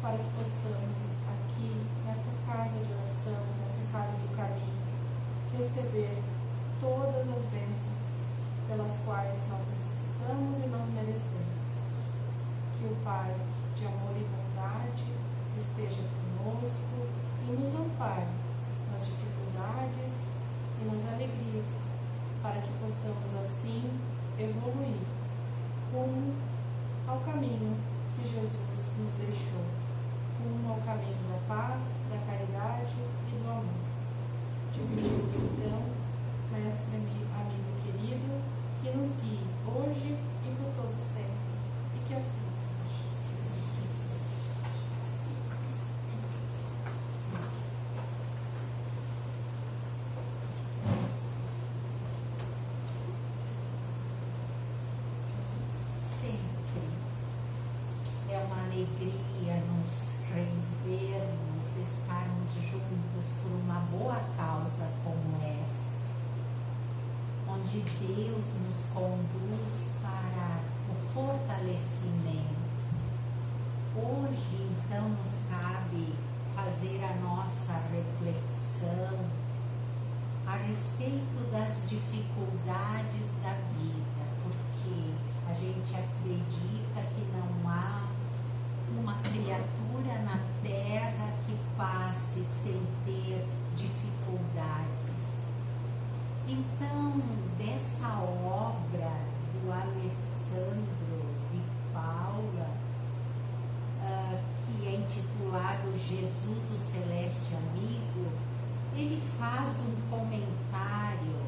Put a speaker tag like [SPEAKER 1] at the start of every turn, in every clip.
[SPEAKER 1] para que possamos aqui, nesta casa de oração, nesta casa do caminho, receber todas as bênçãos pelas quais nós necessitamos e nós merecemos. Que o Pai de amor e bondade esteja conosco e nos ampare nas dificuldades e nas alegrias, para que possamos assim evoluir rumo ao caminho que Jesus nos deixou, rumo ao caminho da paz, da caridade e do amor. Dividimos então, mestre, amigo querido, que nos guie hoje e por todo sempre, e que assim seja.
[SPEAKER 2] Alegria nos revermos, estarmos juntos por uma boa causa como essa, onde Deus nos conduz para o fortalecimento. Hoje, então, nos cabe fazer a nossa reflexão a respeito das dificuldades da vida, porque a gente acredita que não há uma criatura na terra que passe sem ter dificuldades. Então, dessa obra do Alessandro de Paula, que é intitulado Jesus, o Celeste Amigo, ele faz um comentário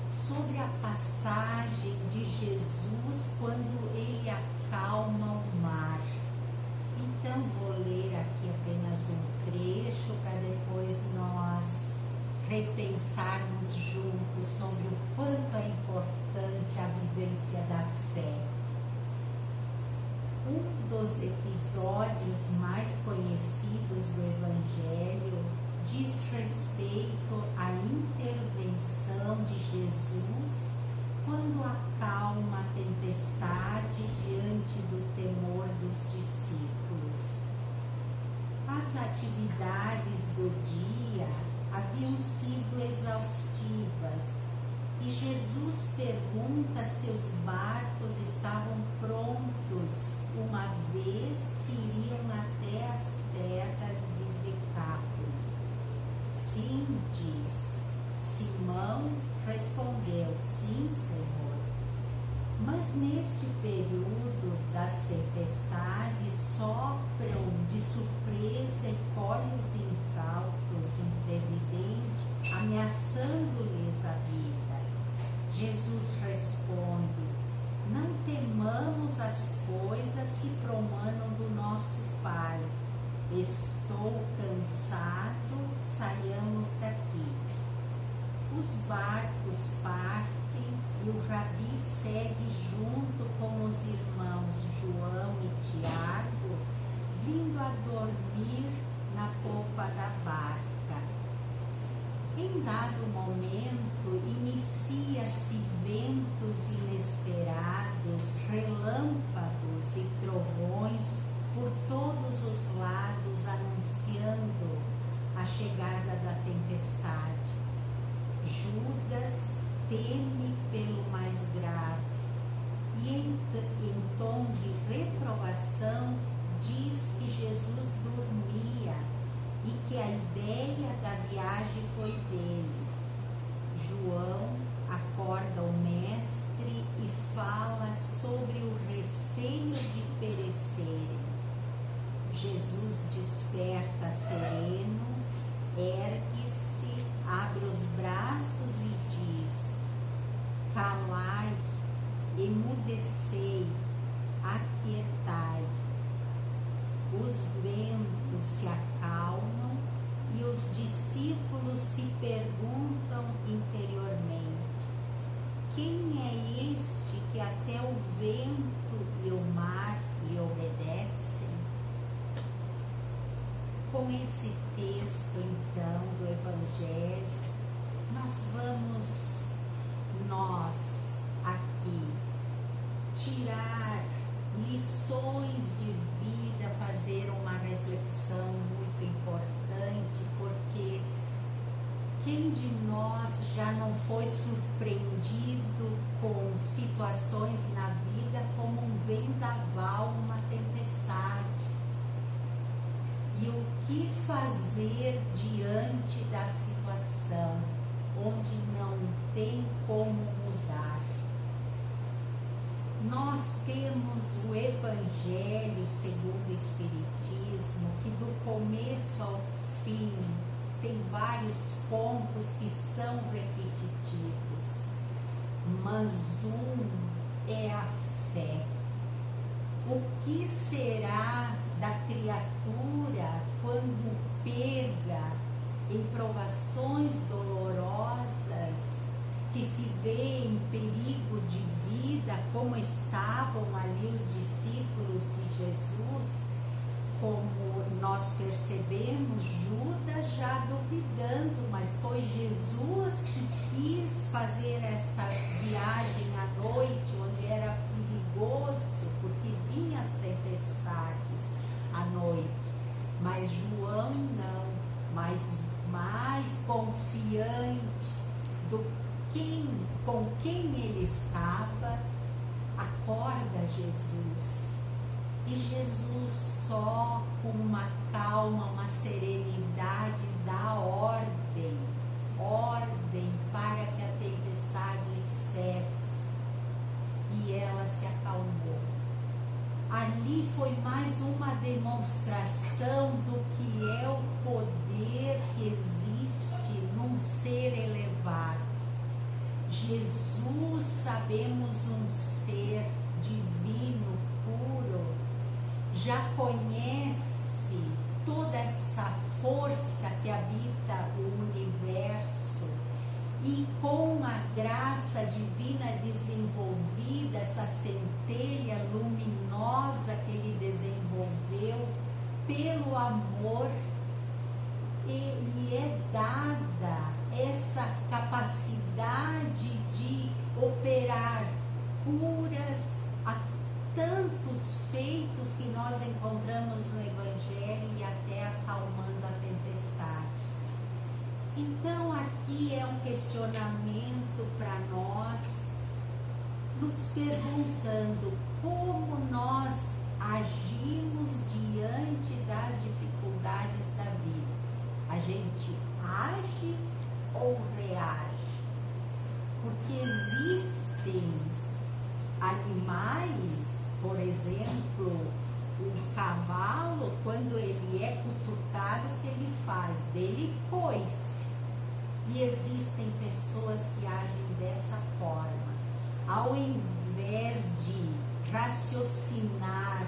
[SPEAKER 2] sobre a passagem de Jesus quando ele acalma o mar. Então, vou ler aqui apenas um trecho para depois nós repensarmos juntos sobre o quanto é importante a vivência da fé. Um dos episódios mais conhecidos do Evangelho diz respeito à intervenção de Jesus quando acalma a tempestade diante do temor dos discípulos. As atividades do dia haviam sido exaustivas e Jesus pergunta se os barcos estavam prontos, uma vez que iriam até as terras de Decápolis. Sim, diz. Simão respondeu: sim, Senhor. Mas neste período das tempestades sopram de surpresa e colhem-os incautos, imprevidentes, ameaçando-lhes a vida. Jesus responde: não temamos as coisas que promanam do nosso Pai. Estou cansado, saiamos daqui. Os barcos partem e o Rabi segue junto com os irmãos João e Tiago, vindo a dormir na popa da barca. Em dado momento, inicia-se ventos inesperados, relâmpagos e trovões por todos os lados, anunciando a chegada da tempestade. Judas teme pelo mais grave e em tom de reprovação diz que Jesus dormia e que a ideia da viagem foi dele. João acorda o mestre e fala sobre o receio de perecerem. Jesus desperta sereno, ergue-se, abre os braços e diz: calai, emudecei, aquietai. Os ventos se acalmam e os discípulos se perguntam interiormente: quem é este que até o vento e o mar lhe obedecem? Com esse texto, então, do Evangelho, nós aqui tirar lições de vida, fazer uma reflexão já não foi surpreendido com situações na vida como um vendaval, uma tempestade? E o que fazer diante da situação onde não tem como mudar? Nós temos o Evangelho segundo o Espiritismo, que do começo ao fim tem vários pontos que são repetitivos, mas um é a fé. O que será da criatura quando pega em provações dolorosas, que se vê em perigo de vida, como estavam ali os discípulos de Jesus? Como nós percebemos, Judas já duvidando, mas foi Jesus que quis fazer essa viagem à noite, onde era perigoso, porque vinham as tempestades à noite. Mas João não, mas mais confiante com quem ele estava, acorda Jesus. E Jesus só com uma calma, uma serenidade dá ordem para que a tempestade cesse. E ela se acalmou. Ali foi mais uma demonstração do que é o poder que existe num ser elevado. Jesus, sabemos, um ser divino, puro, já conhece toda essa força que habita o universo, e com a graça divina desenvolvida, essa centelha luminosa que ele desenvolveu pelo amor, e é dada essa capacidade de operar curas a tantos feitos que nós encontramos no Evangelho, e até acalmando a tempestade. Então aqui é um questionamento para nós, nos perguntando como nós agimos diante das dificuldades da vida. A gente age ou reage? Porque existem animais, por exemplo, o cavalo, quando ele é cutucado, o que ele faz? Dele coice. E existem pessoas que agem dessa forma. Ao invés de raciocinar,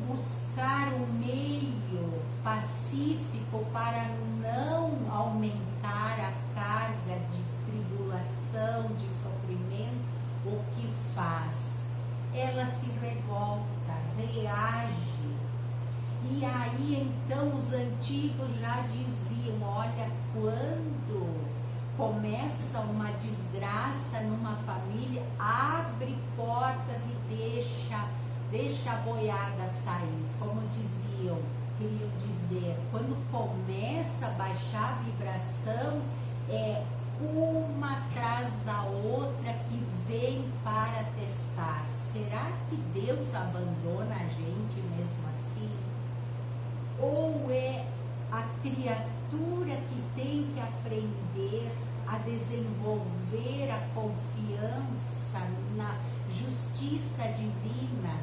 [SPEAKER 2] buscar um meio pacífico para não aumentar a carga de tribulação, de sofrimento, o que faz? Ela se revolta, reage. E aí então os antigos já diziam: olha, quando começa uma desgraça numa família, abre portas e deixa a boiada sair. Como diziam, queriam dizer, quando começa a baixar a vibração, é uma atrás da outra que vem para testar. Será que Deus abandona a gente mesmo assim? Ou é a criatura que tem que aprender a desenvolver a confiança na justiça divina,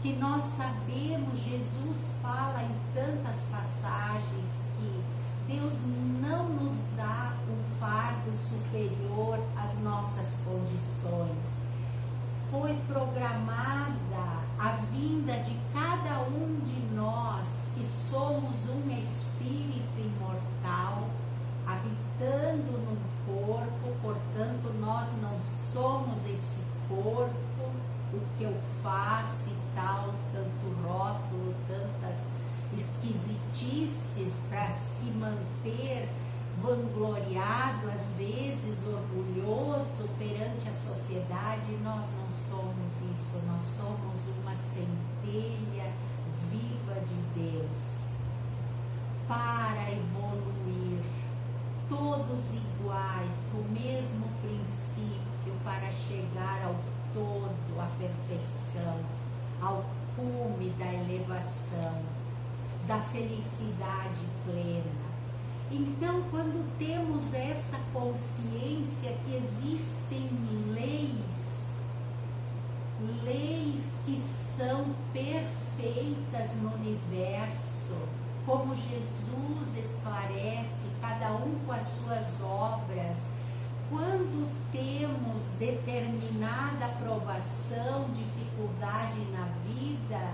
[SPEAKER 2] que nós sabemos, Jesus fala em tantas passagens que Deus não nos dá um fardo superior às nossas condições. Foi programada a vinda de cada um de nós, que somos um espírito imortal, habitando no corpo, portanto nós não somos esse corpo, o que eu faço e tal, tanto rótulo, tantas esquisitices para se manter vangloriado, às vezes orgulhoso perante a sociedade. Nós não somos isso, nós somos uma centelha viva de Deus para evoluir, todos iguais, da felicidade plena. Então, quando temos essa consciência que existem leis que são perfeitas no universo, como Jesus esclarece, cada um com as suas obras, quando temos determinada provação, dificuldade na vida,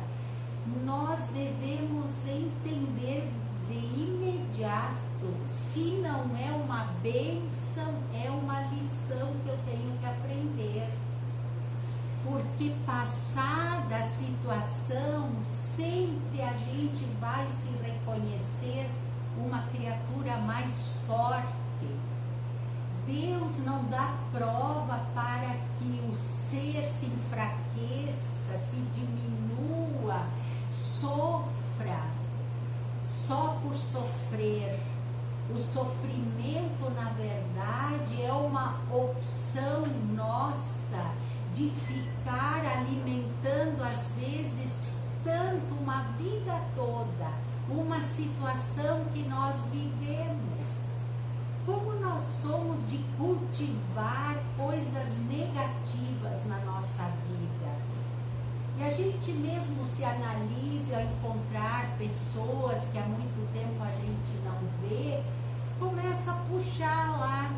[SPEAKER 2] nós devemos entender de imediato se não é uma bênção, é uma lição que eu tenho que aprender. Porque passada a situação, sempre a gente vai se reconhecer uma criatura mais forte. Deus não dá prova para que o ser se enfraqueça, se diminua, sofra, só por sofrer. O sofrimento, na verdade, é uma opção nossa de ficar alimentando, às vezes, tanto uma vida toda, uma situação que nós vivemos. Como nós somos de cultivar coisas negativas na nossa vida. E a gente mesmo se analisa ao encontrar pessoas que há muito tempo a gente não vê, começa a puxar lá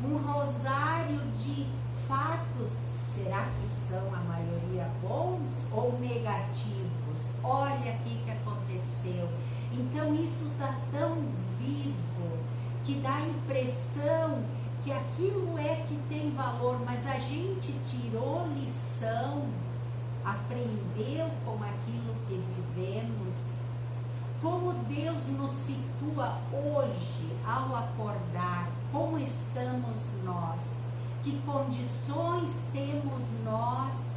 [SPEAKER 2] um rosário de fatos. Será que são a maioria bons ou negativos? Olha aqui que aconteceu. Então isso está tão vivo que dá a impressão que aquilo é que tem valor, mas a gente tirou lição, aprendeu com aquilo que vivemos. Como Deus nos situa hoje ao acordar, como estamos nós? Que condições temos nós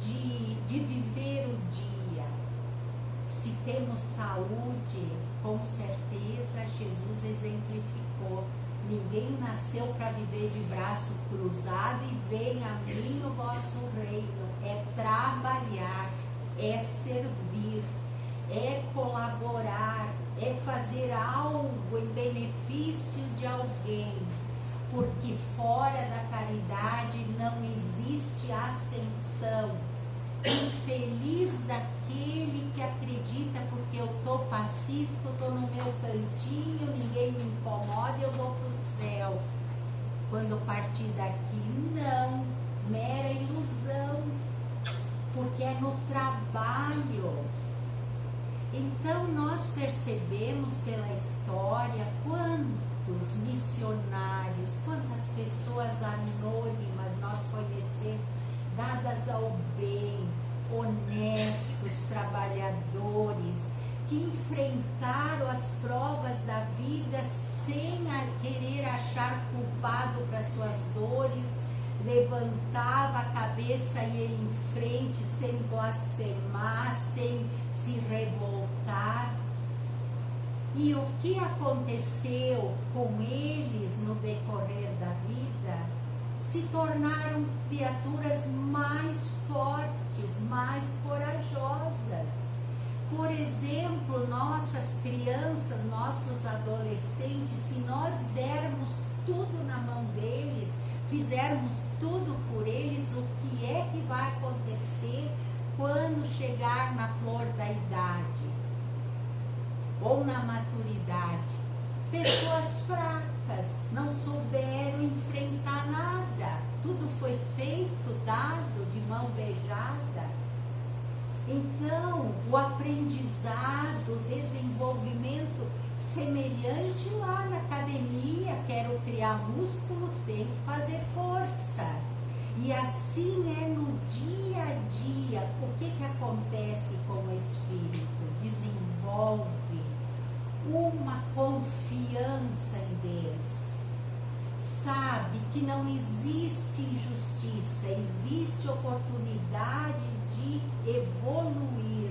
[SPEAKER 2] de viver o dia? Se temos saúde, com certeza Jesus exemplificou. Ninguém nasceu para viver de braço cruzado e venha a mim o vosso reino. É trabalhar, é servir, é colaborar, é fazer algo em benefício de alguém. Porque fora da caridade não existe ascensão. Infeliz daquele que acredita porque eu estou pacífico, estou no meu cantinho, ninguém me incomoda, eu vou para o céu. Quando partir daqui, não, mera ilusão, porque é no trabalho. Então nós percebemos pela história quantos missionários, quantas pessoas anônimas nós conhecemos, dadas ao bem, honestos, trabalhadores, que enfrentaram as provas da vida sem querer achar culpado para suas dores, levantava a cabeça e ia em frente sem blasfemar, sem se revoltar. E o que aconteceu com eles no decorrer da vida? Se tornaram criaturas mais fortes, mais corajosas. Por exemplo, nossas crianças, nossos adolescentes, se nós dermos tudo na mão deles, fizermos tudo por eles, o que é que vai acontecer quando chegar na flor da idade? Ou na maturidade? Pessoas fracas, não souberam enfrentar nada, tudo foi feito, dado, de mão beijada. Então, o aprendizado, o desenvolvimento semelhante lá na academia, quero criar músculo, tem que fazer força. E assim é no dia a dia. O que acontece com o espírito? Desenvolve uma confiança em Deus. Sabe que não existe injustiça, existe oportunidade de evoluir.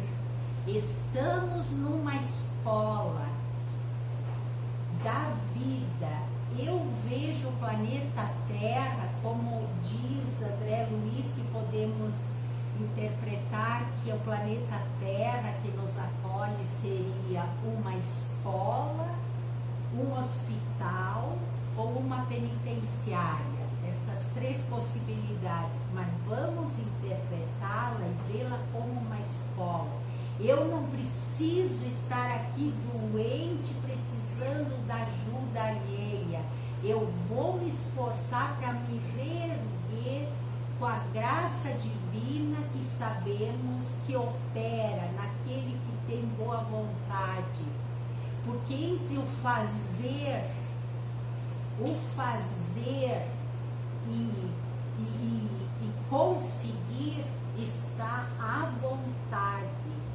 [SPEAKER 2] Estamos numa escola da vida. Eu vejo o planeta Terra, como diz André Luiz, que podemos interpretar que o planeta Terra que nos acolhe seria uma escola, um hospital ou uma penitenciária. Essas 3 possibilidades, mas vamos interpretá-la e vê-la como uma escola. Eu não preciso estar aqui doente, precisando da ajuda alheia. Eu vou me esforçar para me reerguer com a graça divina que sabemos que opera naquele que tem boa vontade. Porque entre o fazer e conseguir está a vontade.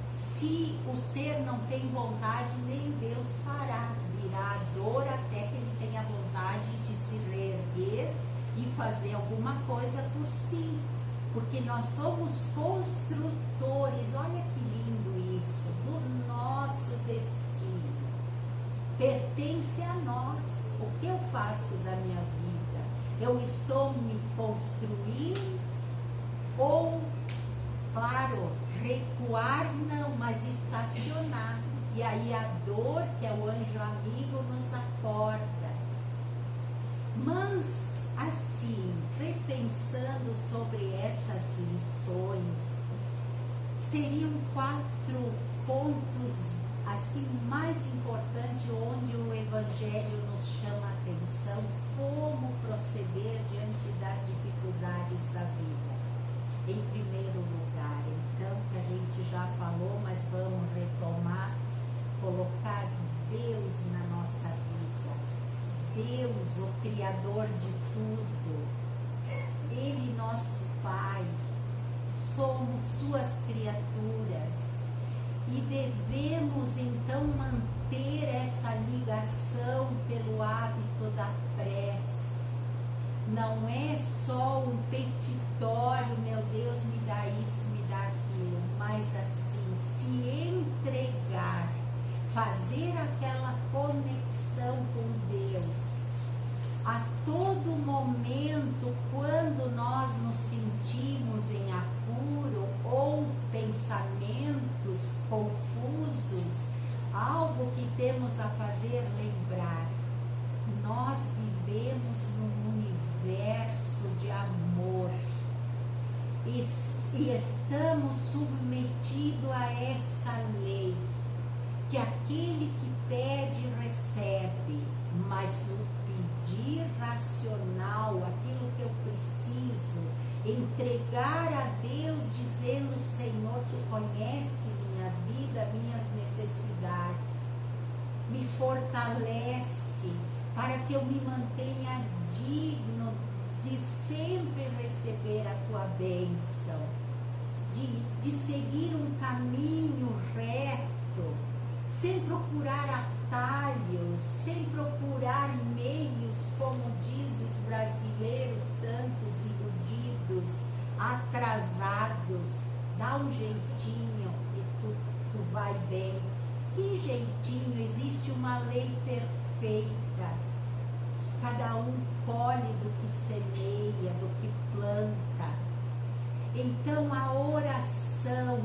[SPEAKER 2] Se o ser não tem vontade, nem Deus fará. Virá a dor até que ele tenha vontade de se reerguer e fazer alguma coisa por si. Porque nós somos construtores, olha que lindo isso, do nosso destino. Pertence a nós. O que eu faço da minha vida? Eu estou me construindo ou, claro, recuar não, mas estacionar. E aí a dor, que é o anjo amigo, nos acorda. Mas, assim, repensando sobre essas lições, seriam 4 pontos assim mais importantes onde o Evangelho nos chama a atenção, como proceder diante das dificuldades da vida. Em primeiro lugar, então, que a gente já falou, mas vamos retomar, colocar Deus na nossa vida. Deus, o Criador de tudo. Ele, nosso Pai. Somos suas criaturas. E devemos, então, manter essa ligação pelo hábito da prece. Não é só um petitório, meu Deus, me dá isso, me dá aquilo, mas assim, se entregar, fazer aquela conexão com Deus. A todo momento, quando nós nos sentimos em apuro ou pensamentos confusos, algo que temos a fazer lembrar, nós vivemos num universo de amor e estamos submetidos a essa lei, que aquele que pede recebe, mas o pedir racional, aquilo que eu preciso, entregar a Deus dizendo, Senhor, Tu conhece minha vida, minhas necessidades, me fortalece para que eu me mantenha digno de sempre receber a Tua bênção, de seguir um caminho reto, sem procurar atalhos, sem procurar meios, como diz os brasileiros, tantos iludidos, atrasados. Dá um jeitinho e tu vai bem. Que jeitinho? Existe uma lei perfeita. Cada um colhe do que semeia, do que planta. Então a oração,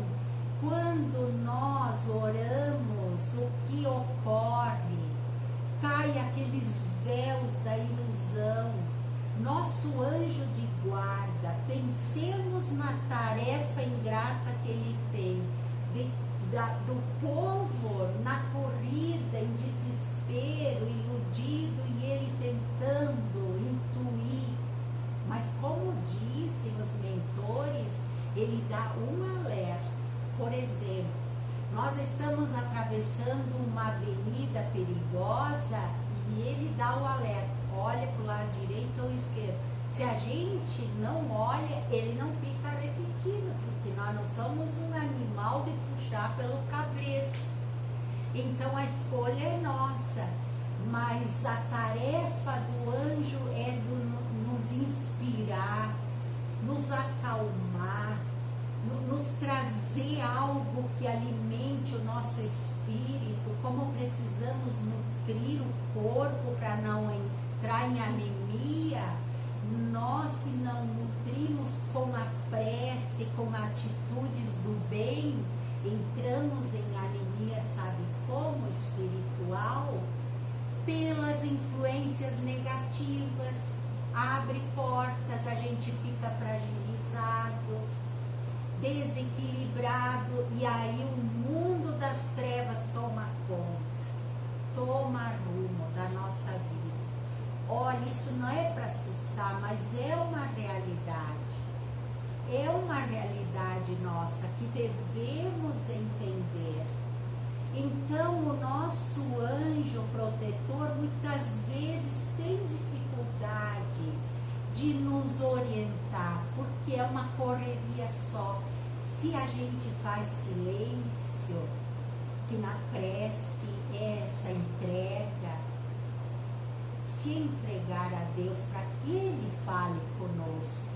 [SPEAKER 2] quando nós oramos, o que ocorre? Cai aqueles véus da ilusão. Nosso anjo de guarda, pensemos na tarefa ingrata que ele tem, do povo na corrida, em desespero, iludido, e ele tentando intuir. Mas como dizem os mentores, ele dá um alerta. Por exemplo, nós estamos atravessando uma avenida perigosa e ele dá o alerta, olha para o lado direito ou esquerdo. Se a gente não olha, ele não fica repetindo, porque nós não somos um animal de puxar pelo cabresto. Então a escolha é nossa, mas a tarefa do anjo é nos inspirar, nos acalmar, nos trazer algo que alimente o nosso espírito, como precisamos nutrir o corpo para não entrar em anemia. Nós, se não nutrimos com a prece, com atitudes do bem, entramos em anemia, sabe como? as influências negativas, abre portas, a gente fica fragilizado, desequilibrado, e aí o mundo das trevas toma conta, toma rumo da nossa vida. Olha, isso não é para assustar, mas é uma realidade. É uma realidade nossa que devemos entender. Então, o nosso anjo protetor muitas vezes tem dificuldade de nos orientar, porque é uma correria só. Se a gente faz silêncio, que na prece é essa entrega, se entregar a Deus para que Ele fale conosco,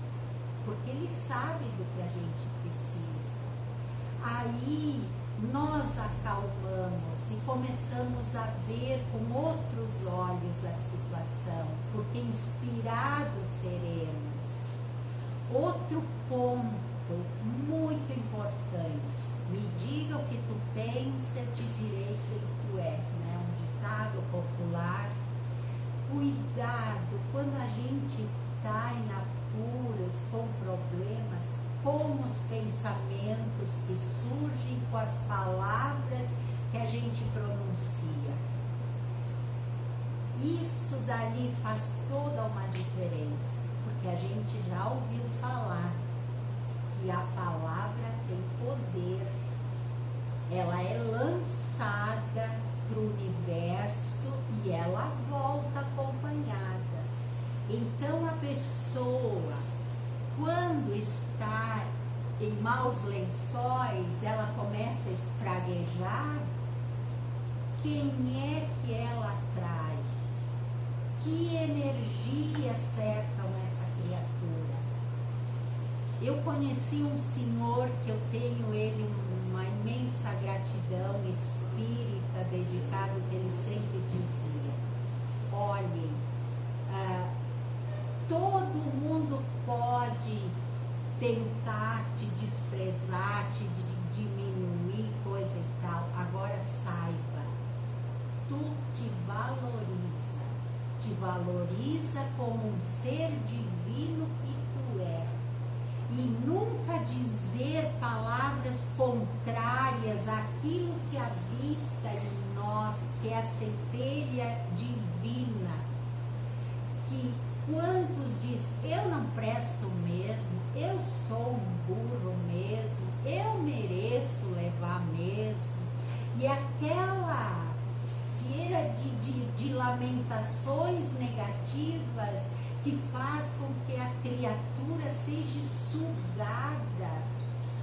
[SPEAKER 2] porque Ele sabe do que a gente precisa. Aí nós acalmamos e começamos a ver com outros olhos a situação, porque inspirados seremos. Outro ponto muito importante: me diga o que tu pensa, te direi quem tu és, né? Um ditado popular. Cuidado quando a gente está em apuros, com problemas, com os pensamentos que surgem, com as palavras que a gente pronuncia. Isso dali faz toda uma diferença, porque a gente já ouviu falar que a palavra tem poder, ela é lançada para o universo e ela volta acompanhada. Então a pessoa, quando está em maus lençóis, ela começa a espraguejar. Quem é que ela atrai? Que energia cercam essa criatura? Eu conheci um senhor que eu tenho ele uma imensa gratidão espírita, dedicado, que ele sempre dizia: olhem, todo mundo pode tentar te desprezar, te diminuir, coisa e tal. Agora saiba, tu te valoriza como um ser divino que tu é. E nunca dizer palavras contrárias àquilo que habita em nós, que é a centelha divina. Que quantos diz, eu não presto mesmo, eu sou um burro mesmo, eu mereço levar mesmo. E aquela feira de lamentações negativas que faz com que a criatura seja sugada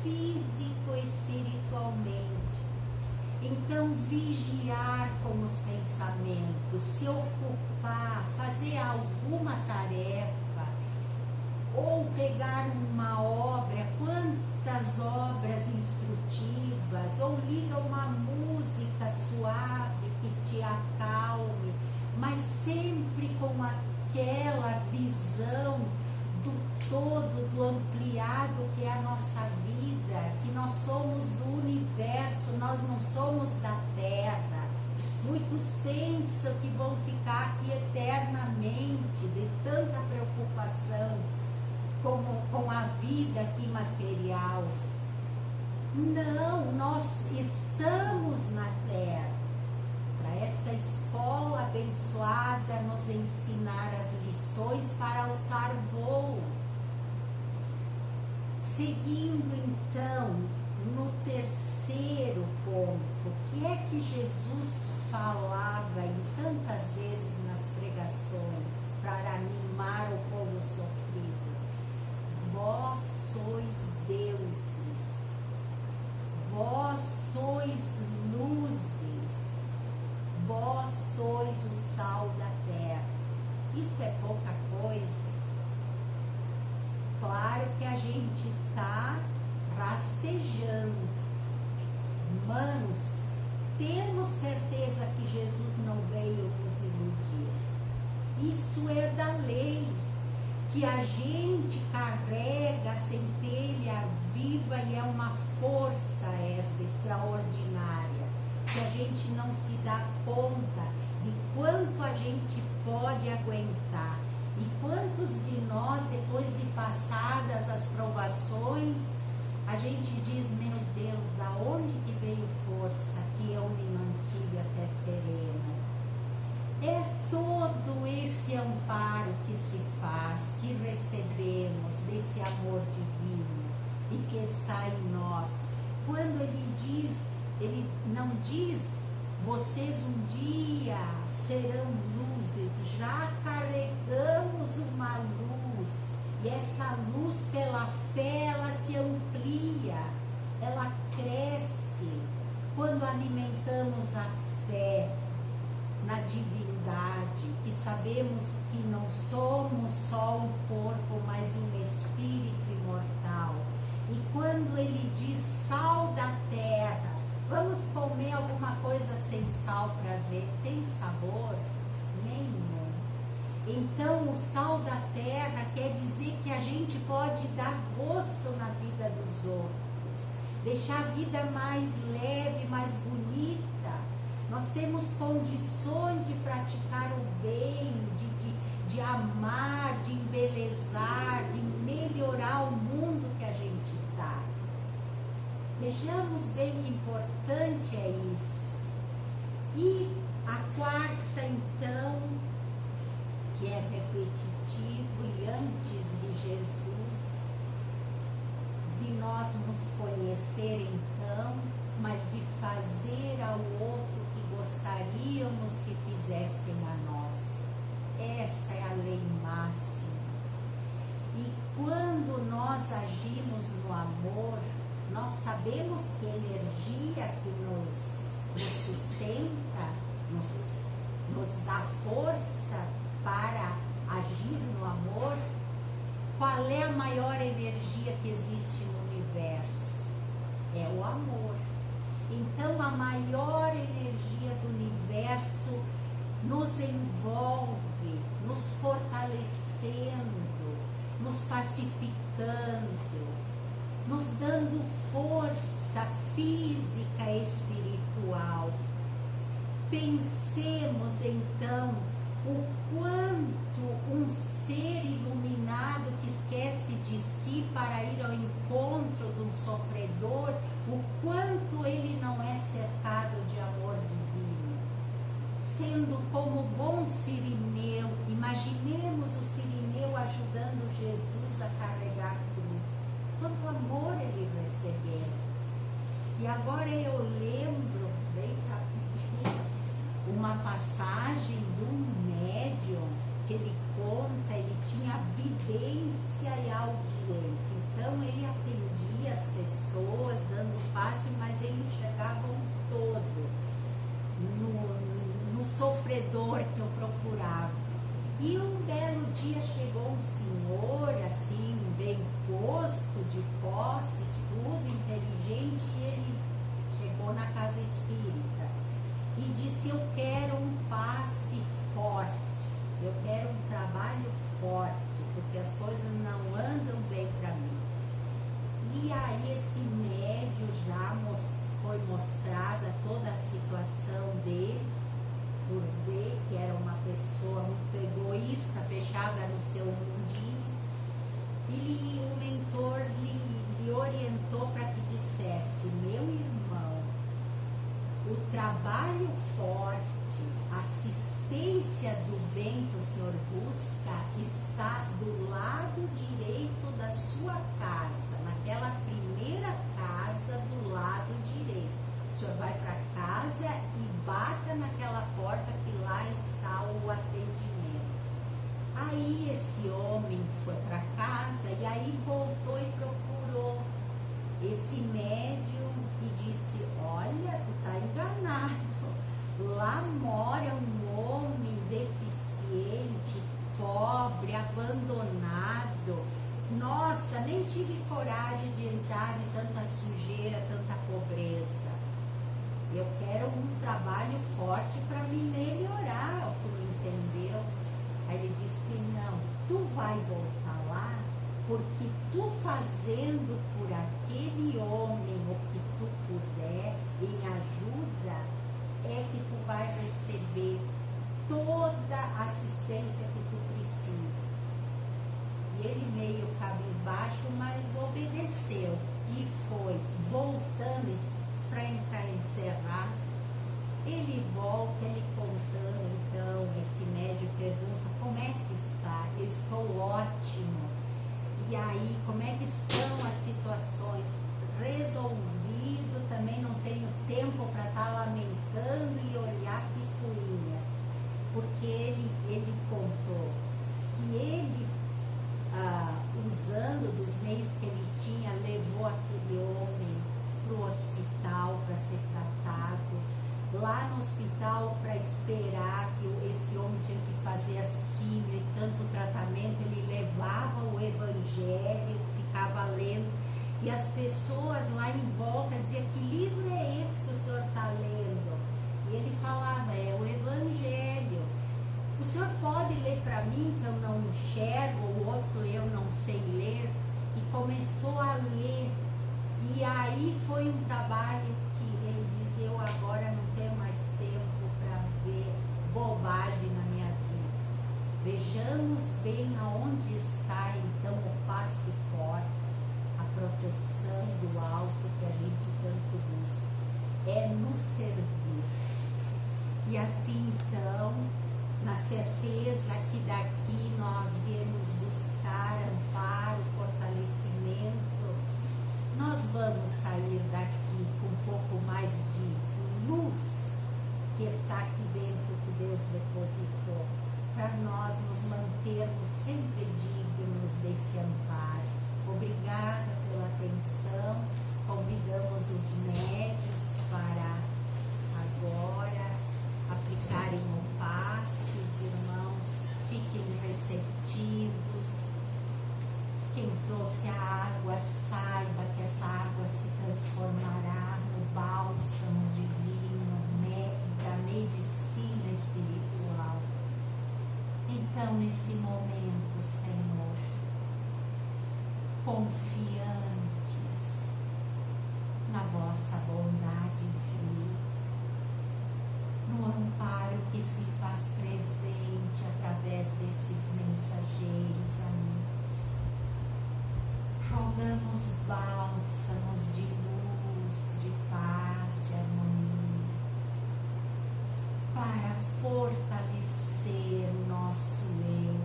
[SPEAKER 2] físico e espiritualmente. Então, vigiar com os pensamentos, se ocupar, fazer alguma tarefa, ou pegar uma obra, quantas obras instrutivas, ou liga uma música suave que te acalme, mas sempre com aquela visão do todo, do ampliado que é a nossa vida, que nós somos do universo, nós não somos da terra. Muitos pensam que vão ficar aqui eternamente, de tanta preocupação com a vida aqui material. Não, nós estamos na terra para essa escola abençoada nos ensinar as lições para alçar voo. Seguindo então no terceiro ponto, que é que Jesus falava em tantas vezes nas pregações para animar o povo sofrido: vós sois deuses, vós sois luzes, vós sois o sal da terra. Isso é pouca coisa? Claro que a gente está rastejando. Manos, temos certeza que Jesus não veio nos iludir. Isso é da lei, que a gente carrega a centelha viva, e é uma força essa extraordinária, que a gente não se dá conta e quanto a gente pode aguentar. E quantos de nós, depois de passadas as provações, a gente diz, meu Deus, da onde que veio força que eu me mantive até serena? É todo esse amparo que se faz, que recebemos desse amor divino e que está em nós. Quando ele diz, ele não diz, vocês um dia serão luzes, já carregamos uma luz, e essa luz pela fé, ela se amplia, ela cresce, quando alimentamos a fé na divindade, que sabemos que não somos só um corpo, mas um espírito imortal. E quando ele diz sal da terra, vamos comer alguma coisa sem sal para ver, tem sabor? Nenhum. Então o sal da terra quer dizer que a gente pode dar gosto na vida dos outros, deixar a vida mais leve, mais bonita. Nós temos condições de praticar o bem, de amar, de embelezar, de melhorar o mundo que a gente está. Vejamos bem que importante é isso. E a quarta, então, que é repetitivo e antes de Jesus, de nós nos conhecer então, mas de fazer ao outro que gostaríamos que fizessem a nós. Essa é a lei máxima. E quando nós agimos no amor, nós sabemos que a energia que nos sustenta, nos dá força para agir no amor. Qual é a maior energia que existe no universo? É o amor. Então a maior energia do universo nos envolve, nos fortalecendo, nos pacificando, nos dando força física e espiritual. Pensemos então o quanto um ser iluminado que esquece de si para ir ao encontro de um sofredor, o quanto ele não é cercado de amor divino. Sendo como bom sirineu, imaginemos o sirineu ajudando Jesus a carregar a cruz. Quanto amor ele recebeu. E agora eu lembro, bem rapidinho, uma passagem de um médium que ele conta, ele tinha vidência e audiência. Então ele atendia as pessoas, dando passe, mas ele enxergava um todo no sofredor que eu procurava. E um belo dia chegou um senhor, assim, bem posto, de posses, tudo, inteligente, e ele chegou na casa espírita e disse, eu quero um passe forte, eu quero um trabalho forte, porque as coisas não andam bem para mim. E aí esse médium já foi mostrada toda a situação dele, por ver que era uma pessoa muito egoísta, fechada no seu mundinho, e o mentor lhe orientou para que dissesse, meu irmão, o trabalho forte, a assistência do bem que o senhor busca está do lado direito da sua casa, naquela primeira casa do lado direito. O senhor vai para casa e bata naquela porta que lá está o atendimento. Aí esse homem foi para casa e aí voltou e procurou esse médium e disse, olha, tu está enganado. Lá mora um homem deficiente, pobre, abandonado. Nossa, nem tive coragem de entrar em tanta sujeira, tanta pobreza. Eu quero um trabalho forte para me melhorar, tu entendeu? Aí ele disse, não, tu vai voltar lá, porque tu fazendo por aquele homem o que tu puder, em ajuda, é que tu vai receber toda a assistência que tu precisa. E ele meio cabisbaixo, mas obedeceu. E foi voltando para encerrar. Ele volta, ele contando, então, esse médico pergunta, como é que está? Eu estou ótimo. E aí, como é que estão as situações? Resolvido, também não tenho tempo para estar lamentando e olhar picuinhas. Porque ele contou que ele, usando dos meios que ele tinha, levou aquele homem para o hospital para ser tratado. Lá no hospital, para esperar que esse homem tinha que fazer as quimio e tanto tratamento, ele levava o evangelho, ficava lendo, e as pessoas lá em volta diziam, que livro é esse que o senhor está lendo? E ele falava, é o evangelho. O senhor pode ler para mim, que eu não enxergo, o outro eu não sei ler? E começou a ler. E aí foi um trabalho que ele diz, eu agora não tenho mais tempo para ver bobagem na minha vida. Vejamos bem aonde está então o passe forte, a proteção do alto que a gente tanto diz. É nos servir. E assim então, na certeza que daqui nós viemos buscar amparo, fortalecimento, nós vamos sair daqui com um pouco mais de luz que está aqui dentro que Deus depositou, para nós nos mantermos sempre dignos desse amparo. Obrigada pela atenção, convidamos os médios para agora aplicarem o passe, os irmãos fiquem receptivos. Quem trouxe a água, saiba que essa água se transformará no bálsamo divino, da medicina espiritual. Então, nesse momento, Senhor, confiantes na vossa bondade infinita, no amparo que se faz presente através desses mensageiros amigos. Rogamos bálsamos de luz, de paz, de harmonia, para fortalecer o nosso eu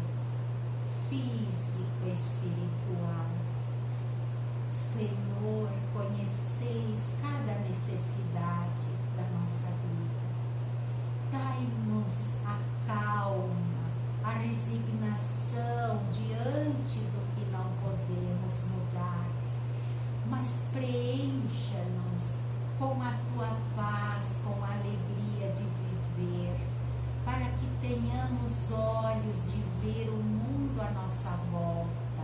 [SPEAKER 2] físico e espiritual. Senhor, conheceis cada necessidade da nossa vida. Dai-nos a calma, a resignação diante do que não podemos mudar, mas preencha-nos com a tua paz, com a alegria de viver, para que tenhamos olhos de ver o mundo à nossa volta,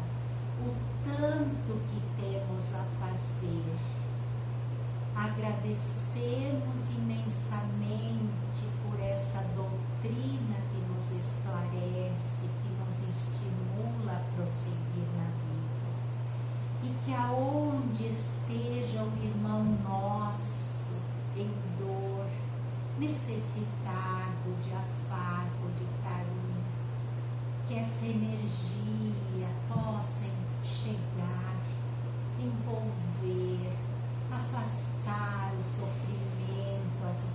[SPEAKER 2] o tanto que temos a fazer. Agradecemos imensamente por essa doutrina que nos esclarece, que nos estimula a prosseguir na vida. E que aonde esteja o irmão nosso, em dor, necessitado de afago, de carinho, que essa energia possa chegar, envolver, afastar o sofrimento, as